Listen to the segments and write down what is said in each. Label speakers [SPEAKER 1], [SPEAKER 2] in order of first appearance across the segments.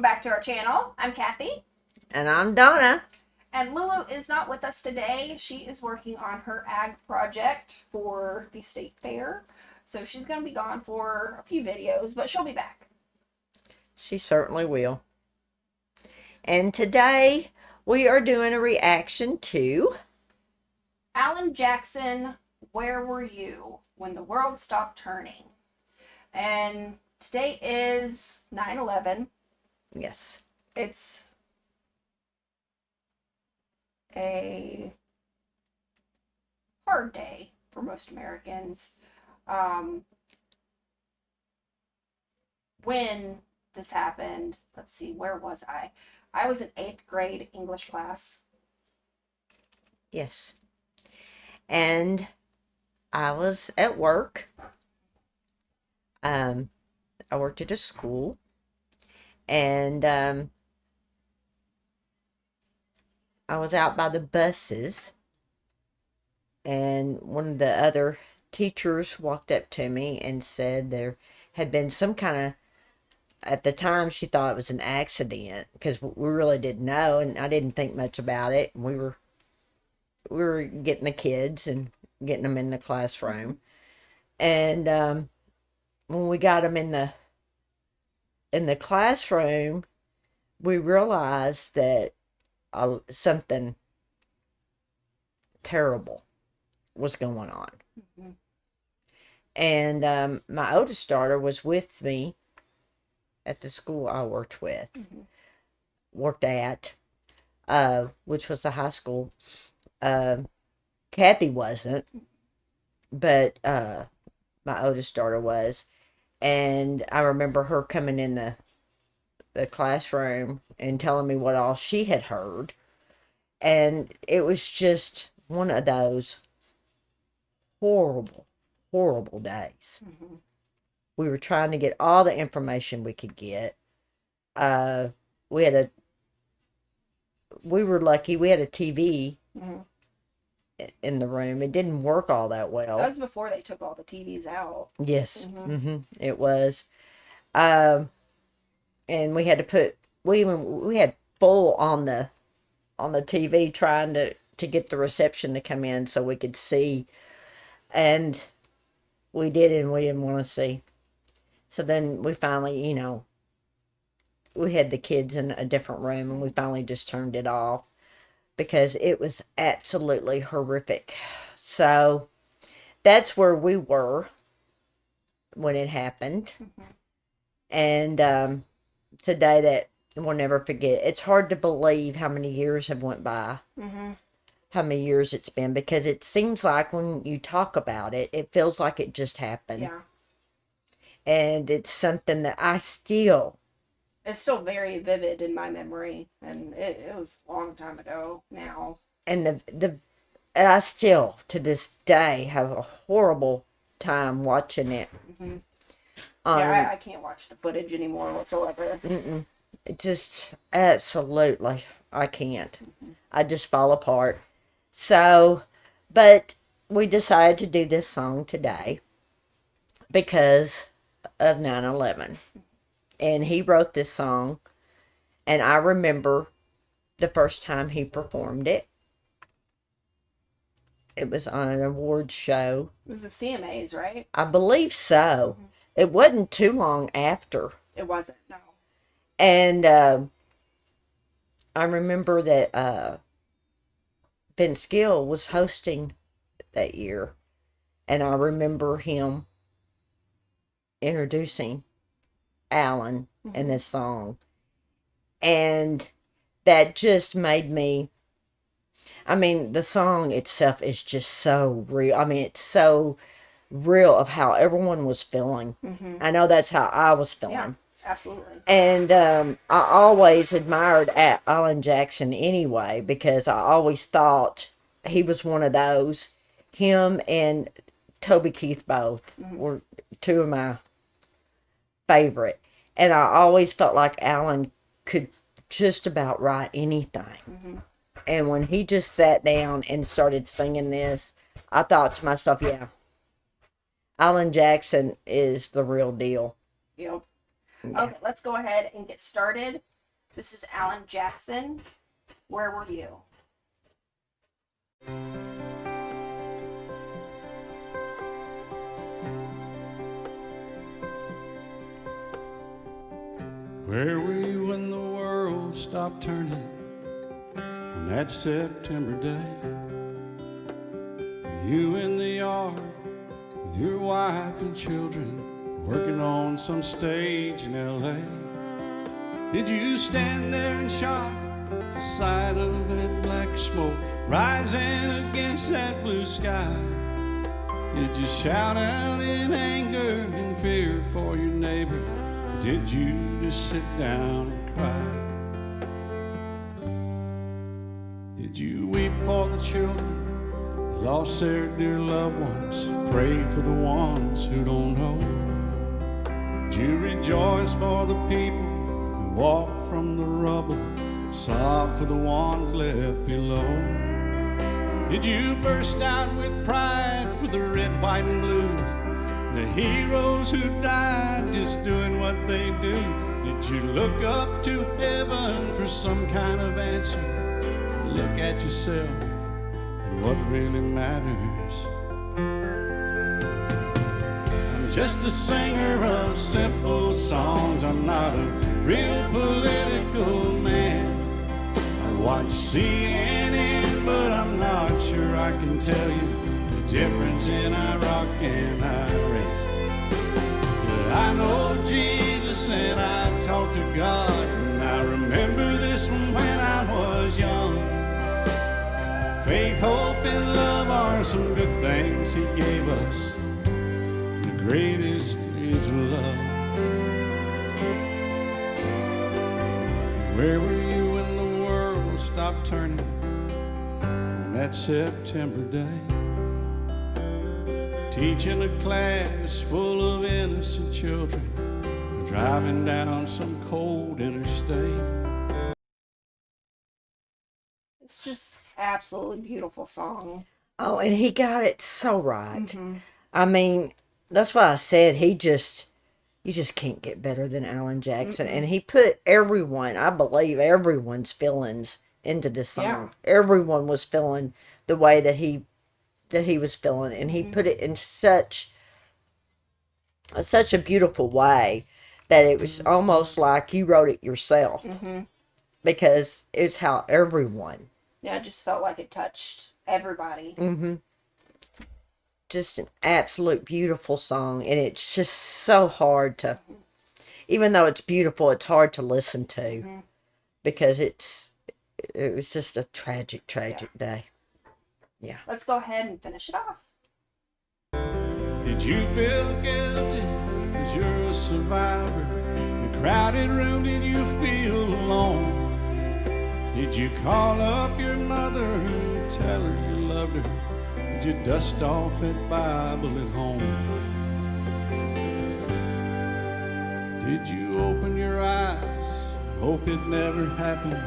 [SPEAKER 1] Welcome back to our channel. I'm Kathy.
[SPEAKER 2] And I'm Donna.
[SPEAKER 1] And Lulu is not with us today. She is working on her ag project for the state fair. So she's going to be gone for a few videos, but she'll be back.
[SPEAKER 2] She certainly will. And today we are doing a reaction to
[SPEAKER 1] Alan Jackson, Where Were You When the World Stopped Turning? And today is 9/11.
[SPEAKER 2] Yes.
[SPEAKER 1] It's a hard day for most Americans. When this happened, let's see, where was I? I was in 8th grade English class.
[SPEAKER 2] Yes. And I was at work. I worked at a school. And I was out by the buses. And one of the other teachers walked up to me and said there had been some kind of, at the time she thought it was an accident because we really didn't know, and I didn't think much about it. We were getting the kids and getting them in the classroom, and when we got them in the classroom, we realized that something terrible was going on.
[SPEAKER 1] Mm-hmm.
[SPEAKER 2] And my oldest daughter was with me at the school I worked at, which was the high school. Kathy wasn't, but my oldest daughter was. And I remember her coming in the classroom and telling me what all she had heard. And it was just one of those horrible, horrible days.
[SPEAKER 1] Mm-hmm.
[SPEAKER 2] We were trying to get all the information we could get. We were lucky. We had a TV in the room. It didn't work all that well.
[SPEAKER 1] That was before they took all the TVs out.
[SPEAKER 2] Yes, it was. And we had to put we had full on the TV trying to get the reception to come in so we could see, and we didn't want to see. So then we finally, we had the kids in a different room, and we finally just turned it off because it was absolutely horrific. So that's where we were when it happened. And today, that we'll never forget. It's hard to believe how many years have went by. How many years it's been, because it seems like when you talk about it, it feels like it just happened.
[SPEAKER 1] Yeah.
[SPEAKER 2] And it's something that
[SPEAKER 1] it's still very vivid in my memory, and it was a long time ago now.
[SPEAKER 2] And I still to this day have a horrible time watching it.
[SPEAKER 1] Yeah, I can't watch the footage anymore whatsoever.
[SPEAKER 2] It just absolutely, I can't. I just fall apart. So, but we decided to do this song today because of 9/11. And he wrote this song, and I remember the first time he performed it. It was on an awards show.
[SPEAKER 1] It was the CMAs, right?
[SPEAKER 2] I believe so. It wasn't too long after.
[SPEAKER 1] It wasn't, no.
[SPEAKER 2] And I remember that Vince Gill was hosting that year, and I remember him introducing Alan in this song, and that just made me, the song itself is just so real. It's so real of how everyone was feeling. I know that's how I was feeling.
[SPEAKER 1] Yeah, absolutely.
[SPEAKER 2] And I always admired Alan Jackson anyway, because I always thought he was one of those. Him and Toby Keith both were two of my favorite. And I always felt like Alan could just about write anything. And when he just sat down and started singing this, I thought to myself, yeah, Alan Jackson is the real deal.
[SPEAKER 1] Yep. Okay, let's go ahead and get started. This is Alan Jackson. Where were you?
[SPEAKER 3] Where were you when the world stopped turning on that September day? Were you in the yard with your wife and children, working on some stage in L.A.? Did you stand there in shock at the sight of that black smoke rising against that blue sky? Did you shout out in anger and fear for your neighbor? Or did you just sit down and cry? Did you weep for the children that lost their dear loved ones? Pray for the ones who don't know? Did you rejoice for the people who walk from the rubble, sob for the ones left below? Did you burst out with pride for the red, white, and blue, the heroes who died just doing what they do? Did you look up to heaven for some kind of answer? Look at yourself and what really matters. I'm just a singer of simple songs. I'm not a real political man. I watch CNN, but I'm not sure I can tell you the difference in Iraq and Iran. But I know Jesus and I talk to God, and I remember this one when I was young. Faith, hope, and love are some good things He gave us. The greatest is love. Where were you when the world stopped turning on that September day? Teaching a class full of innocent children, driving down some cold interstate.
[SPEAKER 1] It's just absolutely beautiful song.
[SPEAKER 2] Oh, and he got it so right.
[SPEAKER 1] Mm-hmm.
[SPEAKER 2] I mean, that's why I said you just can't get better than Alan Jackson. And he put everyone, I believe everyone's feelings into the song.
[SPEAKER 1] Yeah.
[SPEAKER 2] Everyone was feeling the way that he was feeling, and he put it in such a beautiful way that it was almost like you wrote it yourself, because it's how everyone.
[SPEAKER 1] Yeah, I just felt like it touched everybody.
[SPEAKER 2] Just an absolute beautiful song, and it's just so hard to, even though it's beautiful, it's hard to listen to, because it was just a tragic day. Yeah.
[SPEAKER 1] Let's go ahead and finish it off.
[SPEAKER 3] Did you feel guilty because you're a survivor? In a crowded room, did you feel alone? Did you call up your mother and tell her you loved her? Did you dust off that Bible at home? Did you open your eyes, hope it never happened?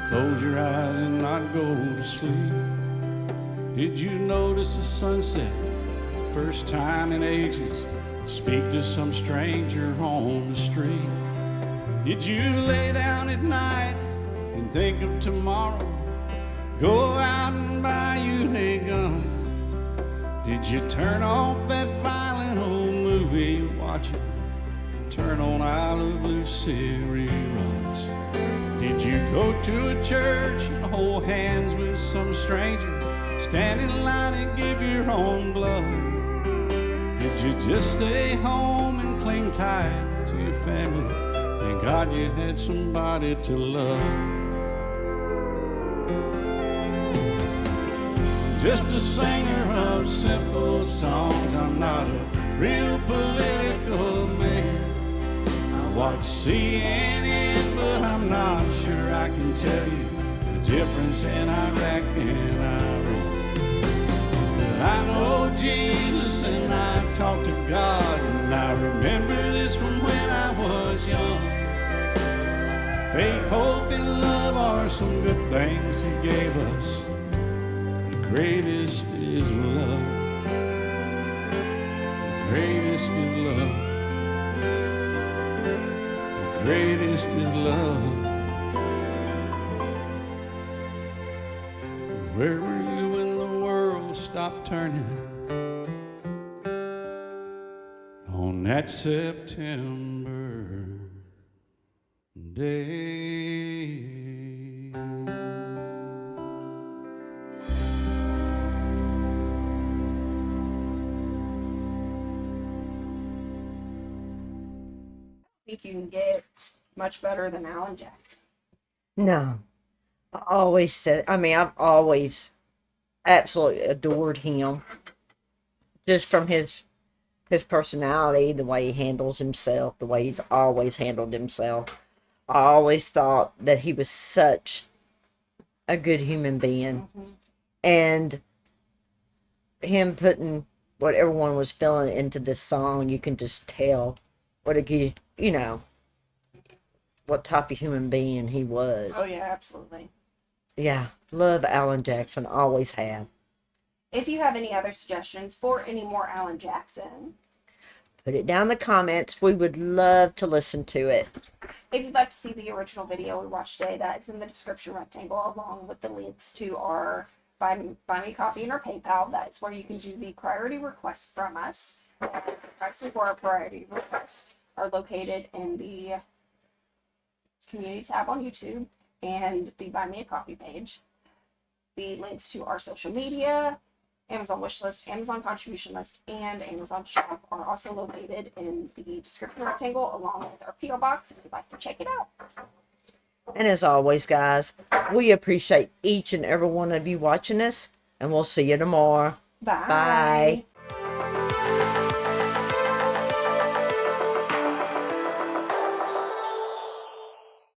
[SPEAKER 3] Close your eyes and not go to sleep? Did you notice the sunset, the first time in ages? Speak to some stranger on the street? Did you lay down at night and think of tomorrow? Go out and buy you a gun? Did you turn off that violent old movie you're watching? Turn on I Love Lucy reruns? Did you go to a church and hold hands with some stranger? Stand in line and give your own blood? Did you just stay home and cling tight to your family? Thank God you had somebody to love. Just a singer of simple songs. I'm not a real political man. I watch CNN, but I'm not sure I can tell you the difference in Iraq and Iran. I know Jesus and I talk to God, and I remember this from when I was young. Faith, hope, and love are some good things He gave us. The greatest is love. The greatest is love. The greatest is love. Where were you when the world stopped turning on that September day?
[SPEAKER 1] I think you can get much better than Alan Jackson.
[SPEAKER 2] No, I always said, I mean, I've always absolutely adored him just from his personality, the way he handles himself, the way he's always handled himself. I always thought that he was such a good human being. And him putting what everyone was feeling into this song, you can just tell what a good, what type of human being he was.
[SPEAKER 1] Oh yeah, absolutely.
[SPEAKER 2] Yeah, love Alan Jackson, always have.
[SPEAKER 1] If you have any other suggestions for any more Alan Jackson,
[SPEAKER 2] Put it down in the comments. We would love to listen to it.
[SPEAKER 1] if you'd like to see the original video we watched today, that is in the description rectangle, along with the links to our Buy Me Coffee and our PayPal. That is where you can do the priority request from us. The pricing for our priority request are located in the community tab on YouTube and the Buy Me a Coffee page. The links to our social media, Amazon wish list, Amazon contribution list, and Amazon shop are also located in the description rectangle, along with our PO box if you'd like to check it out.
[SPEAKER 2] And as always, guys, we appreciate each and every one of you watching us, and we'll see you tomorrow.
[SPEAKER 1] Bye.
[SPEAKER 2] Bye.